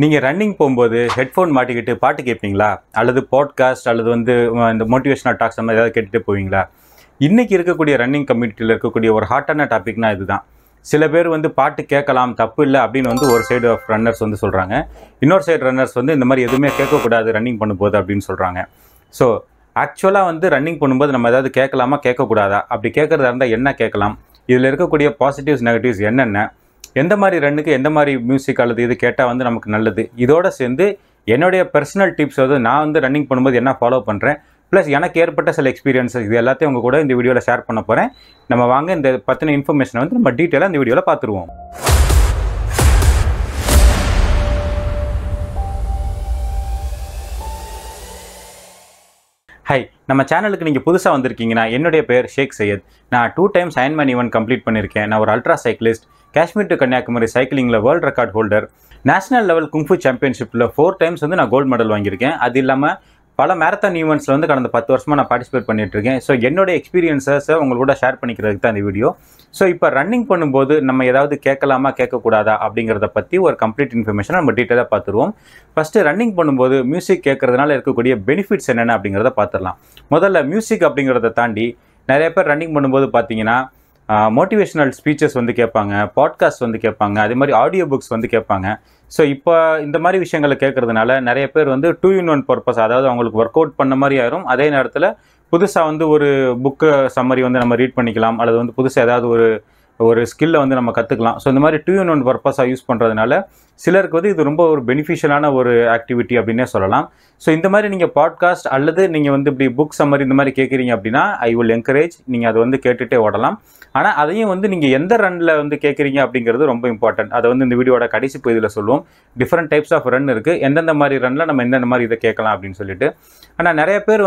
நீங்கள் ரன்னிங் போகும்போது ஹெட்ஃபோன் மாட்டிக்கிட்டு பாட்டு கேட்பீங்களா? அல்லது பாட்காஸ்ட் அல்லது இந்த மோட்டிவேஷனல் டாக்ஸ் அந்த மாதிரி ஏதாவது கேட்டுகிட்டே போவீங்களா? இன்றைக்கி இருக்கக்கூடிய ரன்னிங் கம்யூனிட்டியில் இருக்கக்கூடிய ஒரு ஹாட்டான டாபிக்னா இதுதான். சில பேர் பாட்டு கேட்கலாம், தப்பு இல்லை அப்படின்னு ஒரு சைடு ஆஃப் ரன்னர்ஸ் சொல்கிறாங்க. இன்னொரு சைடு ரன்னர்ஸ் இந்த மாதிரி எதுவுமே கேட்கக்கூடாது ரன்னிங் பண்ணும்போது அப்படின்னு சொல்கிறாங்க. ஸோ ஆக்சுவலாக ரன்னிங் பண்ணும்போது நம்ம ஏதாவது கேட்கலாமா கேட்கக்கூடாதா? அப்படி கேட்குறதா இருந்தால் என்ன கேட்கலாம்? இதில் இருக்கக்கூடிய பாசிட்டிவ்ஸ் நெகட்டிவ்ஸ் என்னென்ன? எந்த மாதிரி ரன்னுக்கு எந்த மாதிரி மியூசிக் அல்லது இது கேட்டால் நமக்கு நல்லது? இதோடு சேர்ந்து என்னுடைய பர்சனல் டிப்ஸ் நான் ரன்னிங் பண்ணும்போது என்ன ஃபாலோ பண்ணுறேன், ப்ளஸ் எனக்கு ஏற்பட்ட சில எக்ஸ்பீரியன்ஸஸ், இது எல்லாத்தையும் உங்கள் கூட இந்த வீடியோவில் ஷேர் பண்ண போகிறேன். நம்ம வாங்க இந்த பற்றின இன்ஃபர்மேஷனை நம்ம டீட்டெயிலாக இந்த வீடியோவில் பார்த்துருவோம். ஹை, நம்ம சேனலுக்கு நீங்கள் புதுசாக வந்திருக்கீங்கன்னா என்னுடைய பேர் ஷேக் சையத். நான் 2 டைம்ஸ் அயன்மேன் ஈவென்ட் கம்ப்ளீட் பண்ணியிருக்கேன். நான் ஒரு ultra cyclist, Kashmir to Kanyakumari சைக்கிளிங்கில் world record holder, national level kung fu சாம்பியன்ஷிப்பில் 4 டைம்ஸ் நான் கோல்டு மெடல் வாங்கியிருக்கேன். அது இல்லாமல் பல மேரத்தான் ஈவெண்ட்ஸில் கடந்த 10 வருஷமாக நான் பார்ட்டிசிபேட் பண்ணிட்டுருக்கேன். ஸோ என்னோட எக்ஸ்பீரியன்ஸை உங்களோட ஷேர் பண்ணிக்கிறதுக்கு தான் இந்த வீடியோ. ஸோ இப்போ ரன்னிங் பண்ணும்போது நம்ம ஏதாவது கேட்கலாமா கேட்கக்கூடாதா அப்படிங்கிறத பற்றி ஒரு கம்ப்ளீட் இன்ஃபர்மேஷனை நம்ம டீட்டெயிலாக பார்த்துருவோம். ஃபஸ்ட்டு ரன்னிங் பண்ணும்போது மியூசிக் கேட்கறதுனால இருக்கக்கூடிய பெனிஃபிட்ஸ் என்னென்ன அப்படிங்கிறத பார்த்துடலாம். முதல்ல மியூசிக் அப்படிங்கிறத தாண்டி நிறைய பேர் ரன்னிங் பண்ணும்போது பார்த்தீங்கன்னா மோட்டிவேஷனல் ஸ்பீச்சஸ் கேட்பாங்க, பாட்காஸ்ட் கேட்பாங்க, அதே மாதிரி ஆடியோ புக்ஸ் கேட்பாங்க. ஸோ இப்போ இந்த மாதிரி விஷயங்களை கேட்குறதுனால நிறைய பேர் 2-in-1 பர்பஸ், அதாவது அவங்களுக்கு ஒர்க் அவுட் பண்ண மாதிரி ஆயிரும். அதே நேரத்தில் புதுசாக ஒரு புக்கு சம்மரி நம்ம ரீட் பண்ணிக்கலாம், அல்லது புதுசாக ஏதாவது ஒரு ஸ்கில்லை நம்ம கற்றுக்கலாம். ஸோ இந்த மாதிரி 2-in-1 பர்பஸாக யூஸ் பண்ணுறதுனால சிலருக்கு இது ரொம்ப ஒரு பெனிஃபிஷியலான ஒரு ஆக்டிவிட்டி அப்படின்னே சொல்லலாம். ஸோ இந்த மாதிரி நீங்கள் பாட்காஸ்ட் அல்லது நீங்கள் இப்படி புக் சம்மரி இந்த மாதிரி கேட்குறீங்க அப்படின்னா ஐ வில் என்கரேஜ் நீங்கள் அதை கேட்டுகிட்டே ஓடலாம். ஆனால் அதையும் நீங்கள் எந்த ரன்னில் கேட்குறீங்க அப்படிங்கிறது ரொம்ப இம்பார்ட்டன்ட். அதை இந்த வீடியோட கடைசி பகுதியில் சொல்லுவோம். டிஃப்ரெண்ட் டைப்ஸ் ஆஃப் ரன் இருக்குது, எந்தெந்த மாதிரி ரன்னில் நம்ம எந்தெந்த மாதிரி இதை கேட்கலாம் அப்படின்னு சொல்லிட்டு. ஆனால் நிறைய பேர்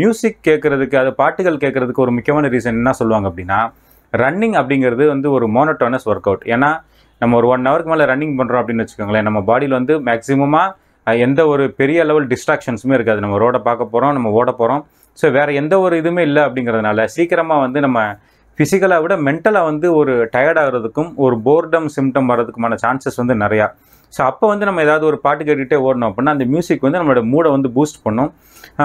மியூசிக் கேட்குறதுக்கு, அது பாட்டுகள் கேட்குறதுக்கு ஒரு முக்கியமான ரீசன் என்ன சொல்லுவாங்க அப்படின்னா, ரன்னிங் அப்படிங்கிறது ஒரு மோனோட்டோனஸ் ஒர்க் அவுட். ஏன்னா நம்ம ஒரு 1 ஹவருக்கு மேலே ரன்னிங் பண்ணுறோம் அப்படின்னு வச்சுக்கோங்களேன், நம்ம பாடியில் மேக்ஸிமமாக எந்த ஒரு பெரிய லெவல் டிஸ்ட்ராக்ஷன்ஸுமே இருக்காது. நம்ம ரோடை பார்க்க போகிறோம், நம்ம ஓட போகிறோம். ஸோ வேறு எந்த ஒரு இதுவுமே இல்லை அப்படிங்கிறதுனால சீக்கிரமாக நம்ம ஃபிசிக்கலாக விட மென்டலாக ஒரு டயர்ட் ஆகிறதுக்கும் ஒரு போர்டம் சிம்டம் வர்றதுக்குமான சான்சஸ் நிறையா. ஸோ அப்போ நம்ம ஏதாவது ஒரு பாட்டு கேட்டுகிட்டே ஓடணும் அப்படின்னா அந்த மியூசிக் நம்மளோட மூடை பூஸ்ட் பண்ணும்.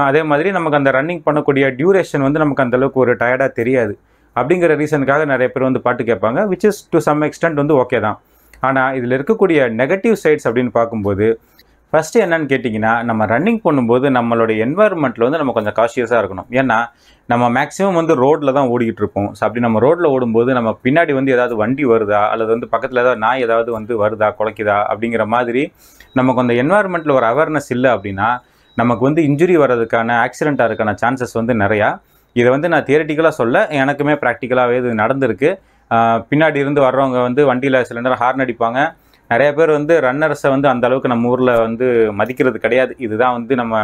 அதே மாதிரி நமக்கு அந்த ரன்னிங் பண்ணக்கூடிய டியூரேஷன் நமக்கு அந்தளவுக்கு ஒரு டயர்டாக தெரியாது. அப்படிங்கிற ரீசனுக்காக நிறைய பேர் பாட்டு கேட்பாங்க, which is to some extent okay தான். ஆனால் இதில் இருக்கக்கூடிய நெகட்டிவ் சைட்ஸ் அப்படின்னு பார்க்கும்போது ஃபஸ்ட்டு என்னன்னு கேட்டிங்கன்னா, நம்ம ரன்னிங் பண்ணும்போது நம்மளுடைய என்வாயர்மெண்ட்டில் நம்ம கொஞ்சம் காஷியஸாக இருக்கணும். ஏன்னா நம்ம மேக்ஸிமம் ரோட்டில் தான் ஓடிக்கிட்டு இருப்போம். ஸோ அப்படி நம்ம ரோட்டில் ஓடும்போது நம்ம பின்னாடி ஏதாவது வண்டி வருதா, அல்லது பக்கத்தில் ஏதாவது நாய் ஏதாவது வருதா, குலைக்குதா அப்படிங்கிற மாதிரி நமக்கு அந்த என்வாயர்மெண்ட்டில் ஒரு அவேர்னஸ் இல்லை அப்படின்னா நமக்கு இன்ஜுரி வர்றதுக்கான, ஆக்சிடென்ட் ஆகிறதுக்கான சான்சஸ் நிறையா. இதை நான் தியரிட்டிக்கலாக சொல்ல, எனக்குமே ப்ராக்டிக்கலாகவே இது நடந்திருக்கு. பின்னாடி இருந்து வர்றவங்க வண்டியில் சில நேரம் ஹார்ன் அடிப்பாங்க. நிறைய பேர் ரன்னர்ஸை அந்த அளவுக்கு நம்ம ஊரில் மதிக்கிறது கிடையாது. இதுதான் நம்ம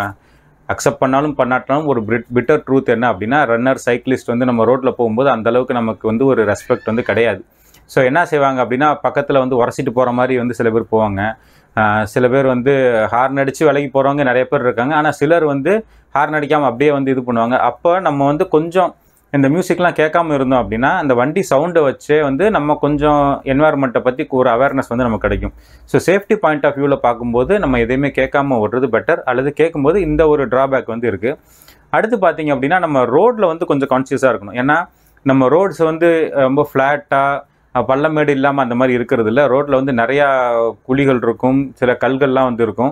அக்செப்ட் பண்ணாலும் பண்ணாட்டாலும் ஒரு பிட்டர் ட்ரூத் என்ன அப்படின்னா, ரன்னர் சைக்கிளிஸ்ட் நம்ம ரோட்டில் போகும்போது அந்தளவுக்கு நமக்கு ஒரு ரெஸ்பெக்ட் கிடையாது. ஸோ என்ன செய்வாங்க அப்படின்னா, பக்கத்தில் உரசிட்டு போகிற மாதிரி சில பேர் போவாங்க. சில பேர் ஹார்ன் அடித்து விலகி போகிறவங்க நிறைய பேர் இருக்காங்க. ஆனால் சிலர் ஹார்ன் அடிக்காமல் அப்படியே இது பண்ணுவாங்க. அப்போ நம்ம கொஞ்சம் இந்த மியூசிக்லாம் கேட்காம இருந்தோம் அப்படின்னா அந்த வண்டி சவுண்டை வச்சே நம்ம கொஞ்சம் என்வாயர்மெண்ட்டை பற்றி ஒரு அவேர்னஸ் நமக்கு கிடைக்கும். ஸோ சேஃப்டி பாயிண்ட் ஆஃப் வியூவில் பார்க்கும்போது நம்ம எதையுமே கேட்காம ஓடுறது பெட்டர், அல்லது கேட்கும்போது இந்த ஒரு ட்ராபேக் இருக்குது. அடுத்து பார்த்தீங்க அப்படின்னா, நம்ம ரோட்டில் கொஞ்சம் கான்சியஸாக இருக்கணும். ஏன்னா நம்ம ரோட்ஸ் ரொம்ப ஃப்ளாட்டாக பள்ளமேடு இல்லாமல் அந்த மாதிரி இருக்கிறது இல்லை. ரோட்டில் நிறையா குழிகள் இருக்கும், சில கல்கள்லாம் இருக்கும்.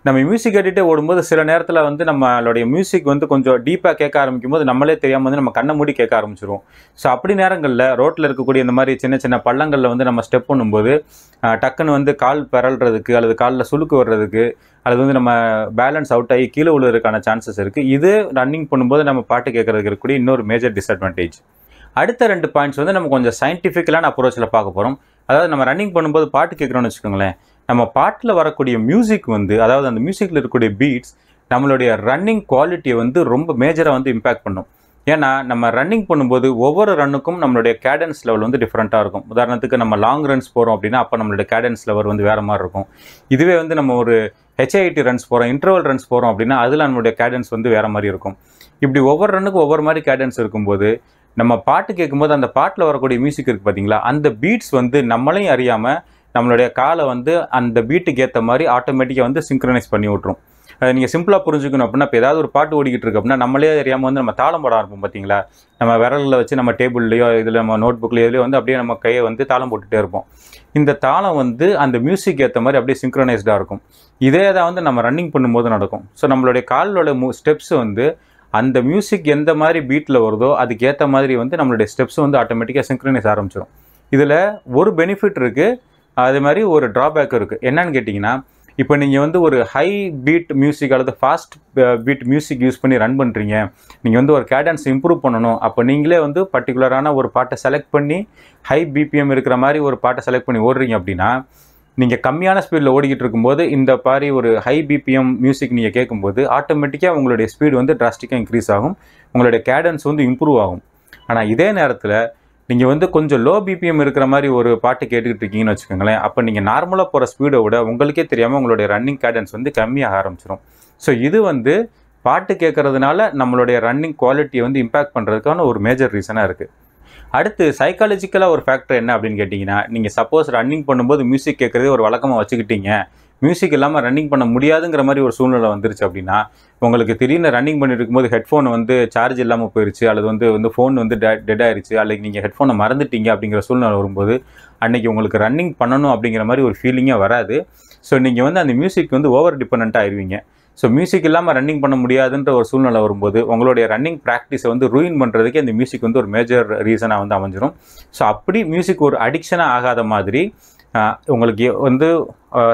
நம்ம மியூசிக் கேட்டுகிட்டே ஓடும்போது சில நேரத்தில் நம்மளுடைய மியூசிக் கொஞ்சம் டீப்பாக கேட்க ஆரம்பிக்கும் போது நம்மளே தெரியாமல் நம்ம கண்ணை மூடி கேட்க ஆரம்பிச்சிருவோம். ஸோ அப்படி நேரங்களில் ரோட்டில் இருக்கக்கூடிய இந்த மாதிரி சின்ன சின்ன பள்ளங்களில் நம்ம ஸ்டெப் பண்ணும்போது டக்குன்னு கால் பெறல்றதுக்கு, அல்லது காலில் சுளுக்கு வர்றதுக்கு, அல்லது நம்ம பேலன்ஸ் அவுட் ஆகி கீழே விழுறதுக்கான சான்சஸ் இருக்குது. இது ரன்னிங் பண்ணும்போது நம்ம பாட்டு கேட்குறதுக்கு இருக்கக்கூடிய இன்னொரு மேஜர் டிஸ்அட்வான்டேஜ். அடுத்த 2 பாயிண்ட்ஸ் நம்ம கொஞ்சம் சயின்டிஃபிக்கலான அப்ரோச்சில் பார்க்க போகிறோம். அதாவது நம்ம ரன்னிங் பண்ணும்போது பாட்டு கேட்குறோன்னு வச்சுக்கோங்களேன், நம்ம பாட்டில் வரக்கூடிய மியூசிக் அதாவது அந்த மியூசிக்கில் இருக்கக்கூடிய பீட்ஸ் நம்மளுடைய ரன்னிங் குவாலிட்டியை ரொம்ப மேஜராக இம்பேக்ட் பண்ணும். ஏன்னா நம்ம ரன்னிங் பண்ணும்போது ஒவ்வொரு ரன்னுக்கும் நம்மளுடைய கேடன்ஸ் லெவல் டிஃப்ரெண்ட்டாக இருக்கும். உதாரணத்துக்கு நம்ம லாங் ரன்ஸ் போகிறோம் அப்படின்னா அப்போ நம்மளுடைய கேடன்ஸ் லெவல் வேறு மாதிரி இருக்கும். இதுவே நம்ம ஒரு HIIT ரன்ஸ் போகிறோம், இன்டர்வல் ரன்ஸ் போகிறோம் அப்படின்னா அதில் நம்மளுடைய கேடன்ஸ் வேறு மாதிரி இருக்கும். இப்படி ஒவ்வொரு ரன்னுக்கும் ஒவ்வொரு மாதிரி கேடன்ஸ் இருக்கும்போது நம்ம பாட்டு கேட்கும்போது அந்த பாட்டில் வரக்கூடிய மியூசிக் இருக்குது பார்த்தீங்களா, அந்த பீட்ஸ் நம்மளையும் அறியாமல் நம்மளுடைய காலை வந்து அந்த பீட்டுக்கு ஏற்ற மாதிரி ஆட்டோமேட்டிக்காக வந்து சிங்க்ரனைஸ் பண்ணி விட்ரும். நீங்கள் சிம்பிளாக புரிஞ்சுக்கணும் அப்படின்னா, இப்போ ஏதாவது ஒரு பாட்டு ஓடிக்கிட்டு இருக்கு அப்படின்னா நம்மளே தெரியாமல் வந்து நம்ம தாளம் போட ஆரம்பிப்போம் பார்த்தீங்களா? நம்ம விரலில் வச்சு நம்ம டேபிள்லையோ இதில் நம்ம நோட் புக்லையோ இதுலையோ வந்து அப்படியே நம்ம கையை வந்து தாளம் போட்டுகிட்டே இருப்போம். இந்த தாளம் வந்து அந்த மியூசிக் ஏற்ற மாதிரி அப்படியே சிங்க்ரனைஸ்டாக இருக்கும். இதே தான் வந்து நம்ம ரன்னிங் பண்ணும்போது நடக்கும். ஸோ நம்மளுடைய காலோட ஸ்டெப்ஸ் வந்து அந்த மியூசிக் எந்த மாதிரி பீட்டில் வருதோ அதுக்கு ஏற்ற மாதிரி வந்து நம்மளுடைய ஸ்டெப்ஸ் வந்து ஆட்டோமேட்டிக்காக சிங்க்ரனைஸ் ஆரம்பிச்சிடும். இதில் ஒரு பெனிஃபிட் இருக்குது, அதே மாதிரி ஒரு ட்ராபேக் இருக்குது. என்னன்னு கேட்டிங்கன்னா, இப்போ நீங்கள் வந்து ஒரு ஹை பீட் மியூசிக் அல்லது ஃபாஸ்ட் பீட் மியூசிக் யூஸ் பண்ணி ரன் பண்ணுறீங்க, நீங்கள் வந்து ஒரு கேடன்ஸ் இம்ப்ரூவ் பண்ணணும், அப்போ நீங்களே வந்து பர்டிகுலரான ஒரு பாட்டை செலக்ட் பண்ணி ஹை பிபிஎம் இருக்கிற மாதிரி ஒரு பாட்டை செலக்ட் பண்ணி ஓடுறீங்க அப்படின்னா, நீங்கள் கம்மியான ஸ்பீடில் ஓடிக்கிட்டு இருக்கும்போது இந்த மாதிரி ஒரு ஹை பிபிஎம் மியூசிக் நீங்கள் கேட்கும்போது ஆட்டோமேட்டிக்காக உங்களுடைய ஸ்பீடு வந்து டிராஸ்டிக்காக இன்க்ரீஸ் ஆகும், உங்களுடைய கேடன்ஸ் வந்து இம்ப்ரூவ் ஆகும். ஆனால் இதே நேரத்தில் நீங்கள் வந்து கொஞ்சம் லோ பிபிஎம் இருக்கிற மாதிரி ஒரு பாட்டு கேட்டுக்கிட்டு இருக்கீங்கன்னு வச்சுக்கோங்களேன், அப்போ நீங்கள் நார்மலாக போகிற ஸ்பீடை விட உங்களுக்கே தெரியாமல் உங்களுடைய ரன்னிங் கேடன்ஸ் வந்து கம்மியாக ஆரம்பிச்சிடும். ஸோ இது வந்து பாட்டு கேட்கறதுனால நம்மளுடைய ரன்னிங் குவாலிட்டியை வந்து இம்பேக்ட் பண்ணுறதுக்கான ஒரு மேஜர் ரீசனாக இருக்குது. அடுத்து சைக்காலஜிக்கலாக ஒரு ஃபேக்டர் என்ன அப்படின்னு கேட்டிங்கன்னா, நீங்கள் சப்போஸ் ரன்னிங் பண்ணும்போது மியூசிக் கேட்குறதே ஒரு வழக்கமாக வச்சுக்கிட்டீங்க, மியூசிக் இல்லாமல் ரன்னிங் பண்ண முடியாதுங்கிற மாதிரி ஒரு சூழ்நிலை வந்துருச்சு அப்படின்னா, உங்களுக்கு திடீர்னு ரன்னிங் பண்ணிட்டு இருக்கும்போது ஹெட்ஃபோன் வந்து சார்ஜ் இல்லாமல் போயிடுச்சு, அல்லது வந்து ஃபோன் வந்து டெட் ஆயிடுச்சு, அல்லது நீங்கள் ஹெட்ஃபோனை மறந்துட்டீங்க அப்படிங்கிற சூழ்நிலை வரும்போது அன்றைக்கி உங்களுக்கு ரன்னிங் பண்ணணும் அப்படிங்கிற மாதிரி ஒரு ஃபீலிங்கே வராது. ஸோ நீங்கள் வந்து அந்த மியூசிக் வந்து ஓவர் டிபெண்ட்டாக ஆயிடுவீங்க. ஸோ மியூசிக் இல்லாமல் ரன்னிங் பண்ண முடியாதுன்ற ஒரு சூழ்நிலை வரும்போது உங்களுடைய ரன்னிங் ப்ராக்டிஸை வந்து ரூயின் பண்ணுறதுக்கே அந்த மியூசிக் வந்து ஒரு மேஜர் ரீசனாக வந்து அமைஞ்சிடும். ஸோ அப்படி மியூசிக் ஒரு அடிக்ஷனாக ஆகாத மாதிரி உங்களுக்கு வந்து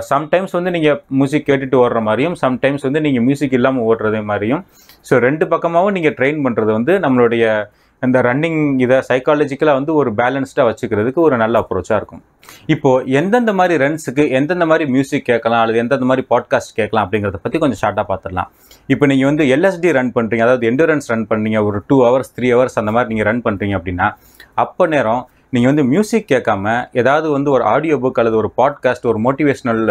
சம்டைம்ஸ் வந்து நீங்கள் மியூசிக் கேட்டுட்டு ஓடுற மாதிரியும், சம்டைம்ஸ் வந்து நீங்கள் மியூசிக் இல்லாமல் ஓடுறது மாதிரியும், ஸோ ரெண்டு பக்கமாகவும் நீங்கள் ட்ரெயின் பண்ணுறது வந்து நம்மளுடைய இந்த ரன்னிங் இதை சைக்காலஜிக்கலாக வந்து ஒரு பேலன்ஸ்டாக வச்சுக்கிறதுக்கு ஒரு நல்ல அப்ரோச்சாக இருக்கும். இப்போது எந்தெந்த மாதிரி ரன்ஸுக்கு எந்தெந்த மாதிரி மியூசிக் கேட்கலாம் அல்லது எந்தெந்த மாதிரி பாட்காஸ்ட் கேட்கலாம் அப்படிங்கிறத பற்றி கொஞ்சம் ஷார்ட்டாக பார்த்துடலாம். இப்போ நீங்கள் வந்து எல்எஸ்டி ரன் பண்ணுறீங்க, அதாவது எண்டூரன்ஸ் ரன் பண்ணுறீங்க, ஒரு 2 hours 3 hours அந்த மாதிரி நீங்கள் ரன் பண்ணுறீங்க அப்படின்னா, அப்போ நேரம் நீங்கள் வந்து மியூசிக் கேட்காம ஏதாவது வந்து ஒரு ஆடியோ புக் அல்லது ஒரு பாட்காஸ்ட், ஒரு மோட்டிவேஷ்னல்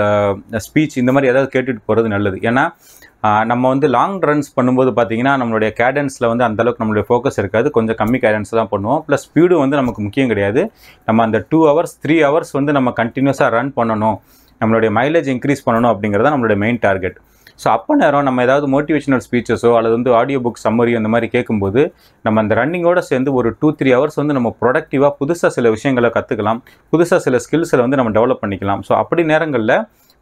ஸ்பீச் இந்த மாதிரி ஏதாவது கேட்டுட்டு போகிறது நல்லது. ஏன்னா நம்ம வந்து லாங் ரன்ஸ் பண்ணும்போது பார்த்தீங்கன்னா நம்மளுடைய கேடன்ஸில் வந்து அந்தளவுக்கு நம்மளுடைய ஃபோக்கஸ் இருக்காது, கொஞ்சம் கம்மி கேடன்ஸ் தான் பண்ணுவோம். ப்ளஸ் ஸ்பீடு வந்து நமக்கு முக்கியம் கிடையாது. நம்ம அந்த 2 hours 3 hours வந்து நம்ம கண்டினியூஸாக ரன் பண்ணணும், நம்மளுடைய மைலேஜ் இன்க்ரீஸ் பண்ணணும் அப்படிங்கிறத நம்மளுடைய மெயின் டார்கெட். ஸோ அப்போ நேரம் நம்ம ஏதாவது மோட்டிவேஷனல் ஸ்பீச்சஸோ அல்லது வந்து ஆடியோ புக் சம்மரி அந்த மாதிரி கேட்கும்போது நம்ம அந்த ரன்னிங்கோடு சேர்ந்து ஒரு 2-3 hours வந்து நம்ம ப்ரொடக்டிவாக புதுசாக சில விஷயங்களை கற்றுக்கலாம், புதுசாக சில ஸ்கில்ஸை வந்து நம்ம டெவலப் பண்ணிக்கலாம். ஸோ அப்படி நேரங்களில்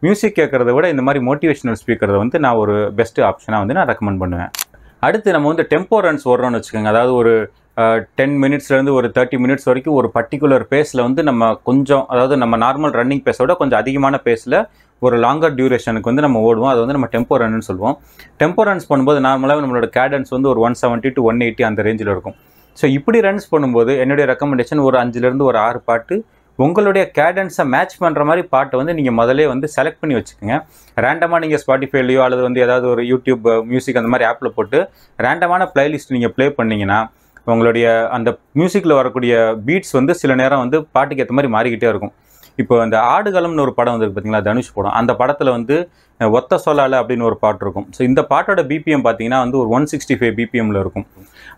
மியூசிக் கேட்குறத விட இந்த மாதிரி மோட்டிவேஷனல் ஸ்பீக்கரை வந்து நான் ஒரு பெஸ்ட்டு ஆப்ஷனாக வந்து நான் ரெக்கமெண்ட் பண்ணுவேன். அடுத்து நம்ம வந்து டெம்போ ரன்ஸ் ஓடுறோன்னு வச்சுக்கோங்க, அதாவது ஒரு 10 minutesலேருந்து ஒரு 30 minutes வரைக்கும் ஒரு பர்டிகுலர் பேஸில் வந்து நம்ம கொஞ்சம், அதாவது நம்ம நார்மல் ரன்னிங் பேஸோட கொஞ்சம் அதிகமான பேஸில் ஒரு லாங்கர் டியூரேஷனுக்கு வந்து நம்ம ஓடுவோம். அது வந்து நம்ம டெம்போ ரன்னு சொல்லுவோம். டெம்போ ரன்ஸ் பண்ணும்போது நார்மலாக நம்மளோட கேடன்ஸ் வந்து ஒரு 170 to 180 அந்த ரேஞ்சில் இருக்கும். ஸோ இப்படி ரன்ஸ் பண்ணும்போது என்னுடைய ரெக்கமெண்டேஷன் ஒரு 5லேருந்து ஒரு 6 பாட்டு உங்களுடைய கேடன்ஸை மேட்ச் பண்ணுற மாதிரி பாட்டை வந்து நீங்கள் முதலே வந்து செலக்ட் பண்ணி வச்சுக்கோங்க. ரேண்டமாக நீங்கள் ஸ்பாட்டிஃபைலையோ அல்லது வந்து ஏதாவது ஒரு யூடியூப் மியூசிக் அந்த மாதிரி ஆப்பில் போட்டு ரேண்டமான பிளேலிஸ்ட் நீங்கள் ப்ளே பண்ணிங்கன்னா உங்களுடைய அந்த மியூசிக்கில் வரக்கூடிய பீட்ஸ் வந்து சில நேரம் வந்து பாட்டுக்கு ஏற்ற மாதிரி மாறிக்கிட்டே இருக்கும். இப்போ அந்த ஆடுகளம்னு ஒரு படம் வந்துருக்கு பார்த்தீங்களா, தனுஷ் படம், அந்த படத்தில் வந்து ஒத்த சொல்லால அப்படின்னு ஒரு பாட்டு இருக்கும். ஸோ இந்த பாட்டோட பிபிஎம் பார்த்தீங்கன்னா வந்து ஒரு 165 பிபிஎம்மில் இருக்கும்.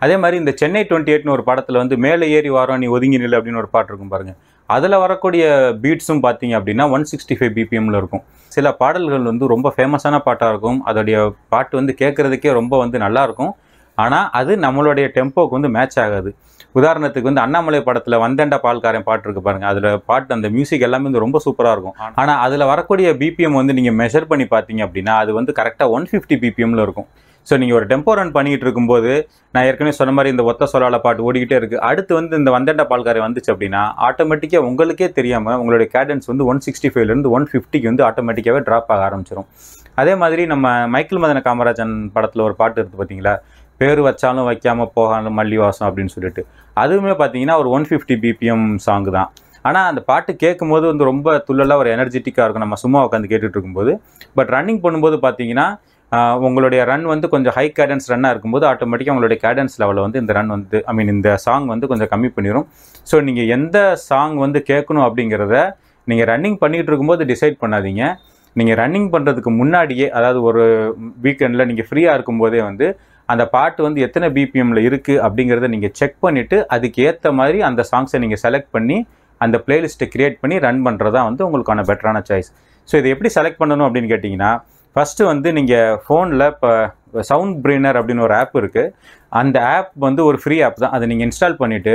அதே மாதிரி இந்த சென்னை 28ன்னு ஒரு படத்தில் வந்து மேலே ஏறி வாரம் நீ ஒதுங்கி நிலை அப்படின்னு ஒரு பாட்டு இருக்கும் பாருங்கள், அதில் வரக்கூடிய பீட்ஸும் பார்த்தீங்க அப்படின்னா 165 பிபிஎம்மில் இருக்கும். சில பாடல்கள் வந்து ரொம்ப ஃபேமஸான பாட்டாக இருக்கும், அதோடைய பாட்டு வந்து கேட்குறதுக்கே ரொம்ப வந்து நல்லாயிருக்கும். ஆனால் அது நம்மளுடைய டெம்போக்கு வந்து மேட்ச் ஆகாது. உதாரணத்துக்கு வந்து அண்ணாமலை படத்தில் வந்தேண்டா பால்காரன் பாட்டு இருக்குது பாருங்கள், அதில் பாட்டு அந்த மியூசிக் எல்லாமே வந்து ரொம்ப சூப்பராக இருக்கும். ஆனால் அதில் வரக்கூடிய பிபிஎம் வந்து நீங்கள் மெஷர் பண்ணி பார்த்தீங்க அப்படின்னா அது வந்து கரெக்டாக 150 பிபிஎம்மில் இருக்கும். ஸோ நீங்கள் ஒரு டெம்போ ரன் பண்ணிகிட்டு இருக்கும்போது நான் ஏற்கனவே சொன்ன மாதிரி இந்த ஒத்த சொல்லால பாட்டு ஓடிக்கிட்டே இருக்குது, அடுத்து வந்து இந்த வந்தேண்டா பால்காரன் வந்துச்சு அப்படின்னா ஆட்டோமேட்டிக்காக உங்களுக்கே தெரியாமல் உங்களுடைய கேடன்ஸ் வந்து 165லேருந்து 150க்கு வந்து ஆட்டோமேட்டிக்காகவே ட்ராப் ஆக ஆரம்பிச்சிடும். அதே மாதிரி நம்ம மைக்கேல் மதன காமராஜன் படத்தில் ஒரு பாட்டு இருக்குது பார்த்தீங்களா, பேர் வச்சாலும் வைக்காமல் போகாலும் மல்லிவாசம் அப்படின்னு சொல்லிட்டு, அதுவுமே பார்த்தீங்கன்னா ஒரு 150 பிபிஎம் சாங் தான். ஆனால் அந்த பாட்டு கேட்கும்போது வந்து ரொம்ப துள்ளலாக ஒரு எனர்ஜெட்டிக்காக இருக்கும் நம்ம சும்மா உட்காந்து கேட்டுட்டு இருக்கும்போது. பட் ரன்னிங் பண்ணும்போது பார்த்தீங்கன்னா உங்களுடைய ரன் வந்து கொஞ்சம் ஹை கேடன்ஸ் ரன்னாக இருக்கும்போது ஆட்டோமேட்டிக்காக உங்களுடைய கேடன்ஸ் லெவலில் வந்து இந்த ரன் வந்து இந்த சாங் வந்து கொஞ்சம் கம்மி பண்ணிடும். ஸோ நீங்கள் எந்த சாங் வந்து கேட்கணும் அப்படிங்கிறத நீங்கள் ரன்னிங் பண்ணிகிட்டு இருக்கும்போது டிசைட் பண்ணாதீங்க. நீங்கள் ரன்னிங் பண்ணுறதுக்கு முன்னாடியே, அதாவது ஒரு வீக்கெண்டில் நீங்கள் ஃப்ரீயாக இருக்கும்போதே வந்து அந்த பாட்டு வந்து எத்தனை பிபிஎம்மில் இருக்குது அப்படிங்கிறத நீங்கள் செக் பண்ணிவிட்டு அதுக்கு ஏற்ற மாதிரி அந்த சாங்ஸை நீங்கள் செலக்ட் பண்ணி அந்த பிளேலிஸ்ட்டை கிரியேட் பண்ணி ரன் பண்ணுறது தான் வந்து உங்களுக்கான பெட்டரான சாய்ஸ். ஸோ இதை எப்படி செலக்ட் பண்ணணும் அப்படின்னு கேட்டிங்கன்னா, ஃபஸ்ட்டு வந்து நீங்கள் ஃபோனில் இப்போ சவுண்ட் பிரெய்னர் அப்படின்னு ஒரு ஆப் இருக்குது. அந்த ஆப் வந்து ஒரு ஃப்ரீ ஆப் தான். அதை நீங்கள் இன்ஸ்டால் பண்ணிவிட்டு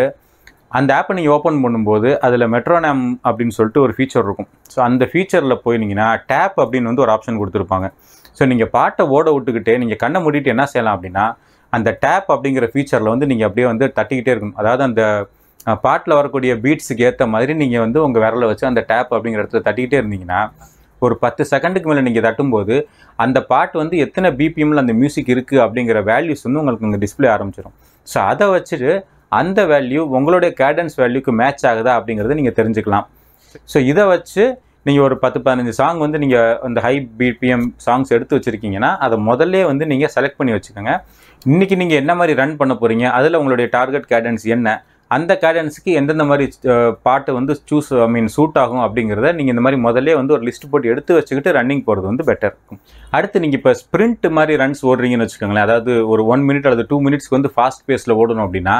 அந்த ஆப்பை நீங்கள் ஓப்பன் பண்ணும்போது அதில் மெட்ரோனம் அப்படின்னு சொல்லிட்டு ஒரு ஃபீச்சர் இருக்கும். ஸோ அந்த ஃபீச்சரில் போயிருந்தீங்கன்னா டேப் அப்படின்னு வந்து ஒரு ஆப்ஷன் கொடுத்துருப்பாங்க. ஸோ நீங்கள் பாட்டை ஓட விட்டுக்கிட்டே நீங்கள் கண்ணை மூடிட்டு என்ன செய்யலாம் அப்படின்னா, அந்த டேப் அப்படிங்கிற ஃபீச்சரில் வந்து நீங்கள் அப்படியே வந்து தட்டிக்கிட்டே இருக்கணும். அதாவது அந்த பாட்டில் வரக்கூடிய பீட்ஸுக்கு ஏற்ற மாதிரி நீங்கள் வந்து உங்கள் விரலை வச்சு அந்த டேப் அப்படிங்கிற இடத்துல தட்டிக்கிட்டே இருந்தீங்கன்னா, ஒரு 10 செகண்டுக்கு மேலே நீங்கள் தட்டும்போது அந்த பாட்டு வந்து எத்தனை பிபிஎம்மில் அந்த மியூசிக் இருக்குது அப்படிங்கிற வேல்யூஸ் வந்து உங்களுக்கு இங்கே டிஸ்பிளே ஆரம்பிச்சிடும். ஸோ அதை வச்சுட்டு அந்த வேல்யூ உங்களுடைய கேடன்ஸ் வேல்யூக்கு மேட்ச் ஆகுதா அப்படிங்கிறத நீங்கள் தெரிஞ்சுக்கலாம். ஸோ இதை வச்சு நீங்கள் ஒரு 10-15 சாங் வந்து நீங்கள் அந்த ஹை பிபிஎம் சாங்ஸ் எடுத்து வச்சுருக்கீங்கன்னா அதை முதல்ல வந்து நீங்கள் செலக்ட் பண்ணி வச்சுக்கோங்க. இன்றைக்கி நீங்கள் என்ன மாதிரி ரன் பண்ண போகிறீங்க, அதில் உங்களுடைய டார்கெட் கேடன்ஸ் என்ன, அந்த கேடன்ஸுக்கு எந்தெந்த மாதிரி பாட்டு வந்து சூட் ஆகும் அப்படிங்கிறத நீங்கள் இந்த மாதிரி முதல்ல வந்து ஒரு லிஸ்ட் போட்டு எடுத்து வச்சுக்கிட்டு ரன்னிங் போகிறது வந்து பெட்டர் இருக்கும். அடுத்து நீங்கள் இப்போ ஸ்ப்ரிண்ட் மாதிரி ரன்ஸ் ஓடுறீங்கன்னு வச்சுக்கோங்களேன். அதாவது ஒரு 1 மினிட் அல்லது 2 மினிட்ஸ்க்கு வந்து ஃபாஸ்ட் பேஸில் ஓடணும் அப்படின்னா,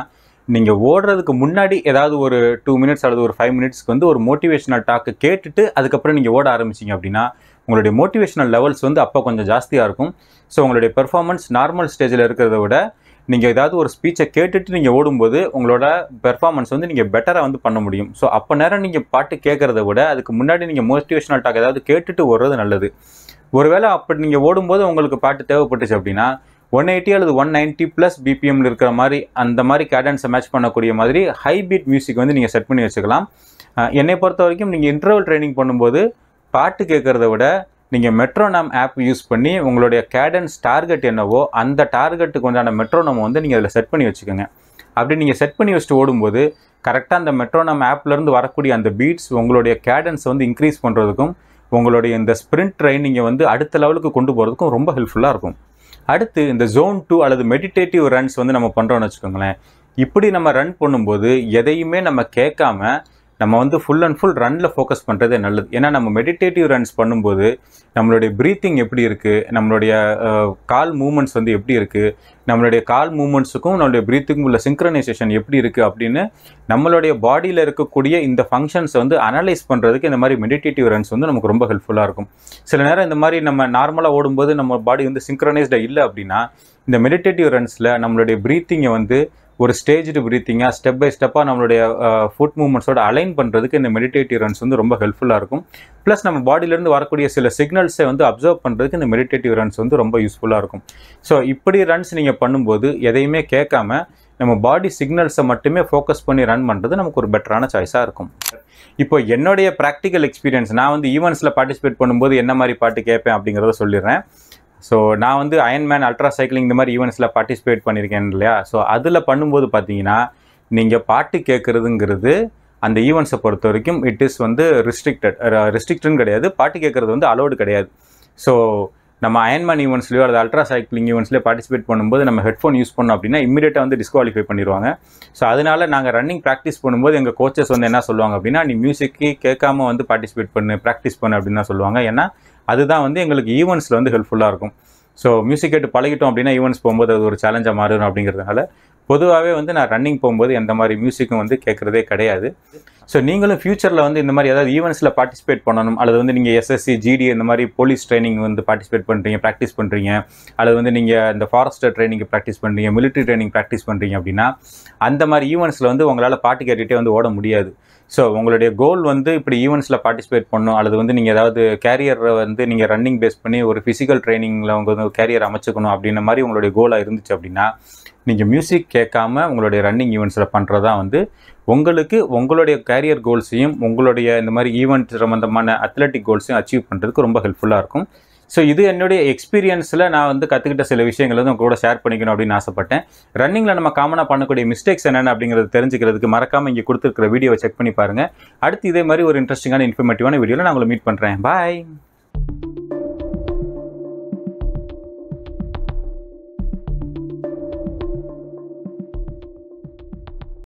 நீங்கள் ஓடுறதுக்கு முன்னாடி ஏதாவது ஒரு 2 மினிட்ஸ் அல்லது ஒரு 5 மினிட்ஸ்க்கு வந்து ஒரு மோட்டிவேஷனல் டாக்கு கேட்டுட்டு அதுக்கப்புறம் நீங்கள் ஓட ஆரம்பிச்சிங்க அப்படின்னா உங்களுடைய மோட்டிவேஷனல் லெவல்ஸ் வந்து அப்போ கொஞ்சம் ஜாஸ்தியாக இருக்கும். ஸோ உங்களுடைய பெர்ஃபார்மன்ஸ் நார்மல் ஸ்டேஜில் இருக்கிறத விட நீங்கள் ஏதாவது ஒரு ஸ்பீச்சை கேட்டுட்டு நீங்கள் ஓடும்போது உங்களோட பெர்ஃபார்மன்ஸ் வந்து நீங்கள் பெட்டராக வந்து பண்ண முடியும். ஸோ அப்போ நேரம் நீங்கள் பாட்டு கேட்குறத விட அதுக்கு முன்னாடி நீங்கள் மோட்டிவேஷனல் டாக் ஏதாவது கேட்டுட்டு ஓடுறது நல்லது. ஒருவேளை அப்படி நீங்கள் ஓடும்போது உங்களுக்கு பாட்டு தேவைப்பட்டுச்சு அப்படின்னா 180 அல்லது 190 ப்ளஸ் பிபிஎம்ல இருக்கிற மாதிரி அந்த மாதிரி கேடன்ஸை மேட்ச் பண்ணக்கூடிய மாதிரி ஹை பீட் மியூசிக் வந்து நீங்கள் செட் பண்ணி வச்சுக்கலாம். என்னை பொறுத்த வரைக்கும் நீங்கள் இன்டர்வல் ட்ரைனிங் பண்ணும்போது பாட்டு கேட்குறத விட நீங்கள் மெட்ரோனம் ஆப் யூஸ் பண்ணி உங்களுடைய கேடன்ஸ் டார்கெட் என்னவோ அந்த டார்கெட்டுக்கு உண்டான மெட்ரோனம் வந்து நீங்கள் அதில் செட் பண்ணி வச்சுக்கோங்க. அப்படி நீங்கள் செட் பண்ணி வச்சுட்டு ஓடும்போது கரெக்டாக அந்த மெட்ரோனம் ஆப்லேருந்து வரக்கூடிய அந்த பீட்ஸ் உங்களுடைய கேடன்ஸ் வந்து இன்க்ரீஸ் பண்ணுறதுக்கும் உங்களுடைய இந்த ஸ்ப்ரிண்ட் ட்ரைனிங்கை வந்து அடுத்த லெவலுக்கு கொண்டு போகிறதுக்கும் ரொம்ப ஹெல்ப்ஃபுல்லாக இருக்கும். அடுத்து இந்த Zone 2 அல்லது மெடிடேட்டிவ் ரன்ஸ் வந்து நம்ம பண்ணுறோன்னு வச்சுக்கோங்களேன். இப்படி நம்ம ரன் பண்ணும்போது எதையுமே நம்ம கேட்காம நம்ம வந்து ஃபுல் அண்ட் ஃபுல் ரன்னில் ஃபோக்கஸ் பண்ணுறதே நல்லது. ஏன்னா நம்ம மெடிடேட்டிவ் ரன்ஸ் பண்ணும்போது நம்மளுடைய ப்ரீத்திங் எப்படி இருக்குது, நம்மளுடைய கால் மூமெண்ட்ஸ் வந்து எப்படி இருக்குது, நம்மளுடைய கால் மூமெண்ட்ஸுக்கும் நம்மளுடைய ப்ரீத்திங்கும் உள்ள சிங்க்ரனைசேஷன் எப்படி இருக்குது அப்படின்னு நம்மளுடைய பாடியில் இருக்கக்கூடிய இந்த ஃபங்க்ஷன்ஸை வந்து அனலைஸ் பண்ணுறதுக்கு இந்த மாதிரி மெடிடேட்டிவ் ரன்ஸ் வந்து நமக்கு ரொம்ப ஹெல்ப்ஃபுல்லாக இருக்கும். சில நேரம் இந்த மாதிரி நம்ம நார்மலாக ஓடும்போது நம்ம பாடி வந்து சிங்க்ரனைஸ்டாக இல்லை அப்படின்னா இந்த மெடிடேட்டிவ் ரன்ஸில் நம்மளுடைய ப்ரீத்திங்கை வந்து ஒரு ஸ்டேஜ்டு ப்ரீத்திங்காக ஸ்டெப் பை ஸ்டெப்பாக நம்மளுடைய ஃபுட் மூவ்மெண்ட்ஸோட அலைன் பண்ணுறதுக்கு இந்த மெடிடேட்டிவ் ரன்ஸ் வந்து ரொம்ப ஹெல்ப்ஃபுல்லாக இருக்கும். ப்ளஸ் நம்ம பாடியிலேருந்து வரக்கூடிய சில சிக்னல்ஸை வந்து அப்சர்வ் பண்ணுறதுக்கு இந்த மெடிடேட்டிவ் ரன்ஸ் வந்து ரொம்ப யூஸ்ஃபுல்லாக இருக்கும். ஸோ இப்படி ரன்ஸ் நீங்கள் பண்ணும்போது எதையுமே கேட்காம நம்ம பாடி சிக்னல்ஸை மட்டுமே ஃபோக்கஸ் பண்ணி ரன் பண்ணுறது நமக்கு ஒரு பெட்டரான சாய்ஸாக இருக்கும். இப்போ என்னுடைய ப்ராக்டிக்கல் எக்ஸ்பீரியன்ஸ், நான் வந்து ஈவெண்ட்ஸில் பார்ட்டிசிபேட் பண்ணும்போது என்ன மாதிரி பாட்டு கேட்பேன் அப்படிங்கிறத சொல்லிடுறேன். ஸோ நான் வந்து அயன்மேன், அல்ட்ரா சைக்கிளிங் இந்த மாதிரி ஈவெண்ட்ஸில் பார்ட்டிசிபேட் பண்ணியிருக்கேன் இல்லையா. ஸோ அதில் பண்ணும்போது பார்த்தீங்கன்னா நீங்கள் பாட்டு கேட்குறதுங்கிறது அந்த ஈவெண்ட்ஸை பொறுத்த வரைக்கும் இட் இஸ் வந்து ரெஸ்ட்ரிக்டட்னு கிடையாது, பாட்டு கேட்குறது வந்து அலோடு கிடையாது. ஸோ நம்ம அயன்மேன் ஈவெண்ட்ஸ்லையோ அல்லது அல்ட்ரா சைக்கிளிங் ஈவெண்ட்ஸ்லேயோ பார்ட்டிசிபேட் பண்ணும்போது நம்ம ஹெட்ஃபோன் யூஸ் பண்ணோம் அப்படின்னா இமீடியட்டாக வந்து டிஸ்குவாலிஃபை பண்ணிடுவாங்க. ஸோ அதனால் நாங்கள் ரன்னிங் ப்ராக்டிஸ் பண்ணும்போது எங்கள் கோச்சஸ் வந்து என்ன சொல்லுவாங்க அப்படின்னா, நீ மியூசிக்கு கேட்காம வந்து பார்ட்டிசிபேட் பண்ணு, ப்ராக்டிஸ் பண்ணு அப்படின்னு தான் சொல்லுவாங்க. ஏன்னா அதுதான் வந்து எங்களுக்கு ஈவெண்ட்ஸில் வந்து ஹெல்ப்ஃபுல்லாக இருக்கும். ஸோ மியூசிக் கேட்டு பழகிட்டோம் அப்படின்னா ஈவெண்ட்ஸ் போகும்போது அது ஒரு சேலஞ்சாக மாறும் அப்படிங்கிறதுனால பொதுவாகவே வந்து நான் ரன்னிங் போகும்போது எந்த மாதிரி மியூசிக்கும் வந்து கேட்குறதே கிடையாது. ஸோ நீங்களும் ஃபியூச்சரில் வந்து இந்த மாதிரி ஏதாவது ஈவெண்ட்ஸில் பார்ட்டிசிபேட் பண்ணணும், அல்லது வந்து நீங்கள் எஸ்எஸ்சி, ஜிடி இந்த மாதிரி போலீஸ் ட்ரைனிங் வந்து பார்ட்டிசிபேட் பண்ணுறீங்க, ப்ராக்டிஸ் பண்ணுறீங்க, அல்லது வந்து நீங்கள் இந்த ஃபாரஸ்டர் ட்ரைனிங் ப்ராக்டிஸ் பண்ணுறீங்க, மிலிட்ரி ட்ரைனிங் ப்ராக்டிஸ் பண்ணுறீங்க அப்படின்னா அந்த மாதிரி ஈவெண்ட்ஸில் வந்து உங்களால் பாட்டு கேட்டுகிட்டே வந்து ஓட முடியாது. ஸோ உங்களுடைய கோல் வந்து இப்படி ஈவெண்ட்ஸில் பார்ட்டிசிபேட் பண்ணணும், அல்லது வந்து நீங்கள் ஏதாவது கேரியரை வந்து நீங்கள் ரன்னிங் பேஸ் பண்ணி ஒரு ஃபிசிக்கல் ட்ரைனிங்கில் உங்கள் வந்து கேரியர் அமைச்சுக்கணும் அப்படின்ற மாதிரி உங்களுடைய கோலாக இருந்துச்சு அப்படின்னா நீங்கள் மியூசிக் கேட்காம உங்களுடைய ரன்னிங் ஈவெண்ட்ஸில் பண்ணுறதா வந்து உங்களுக்கு உங்களுடைய கேரியர் கோல்ஸையும் உங்களுடைய இந்த மாதிரி ஈவெண்ட் சம்பந்தமான அத்லெட்டிக் கோல்ஸையும் அச்சீவ் பண்ணுறதுக்கு ரொம்ப ஹெல்ப்ஃபுல்லாக இருக்கும். ஸோ இது என்னுடைய எக்ஸ்பீரியன்ஸில் நான் வந்து கற்றுக்கிட்ட சில விஷயங்கள் வந்து உங்க கூட ஷேர் பண்ணிக்கணும் அப்படின்னு ஆசைப்பட்டேன். ரன்னிங்கில் நம்ம காமனாக பண்ணக்கூடிய மிஸ்டேக்ஸ் என்னென்ன அப்படிங்கிறது தெரிஞ்சுக்கிறதுக்கு மறக்காமல் இங்கே கொடுத்துருக்கிற வீடியோவை செக் பண்ணி பாருங்கள். அடுத்து இதே மாதிரி ஒரு இன்ட்ரெஸ்டிங்கான இன்ஃபர்மேட்டிவான வீடியோவில் நான் உங்களை மீட் பண்ணுறேன். பாய்.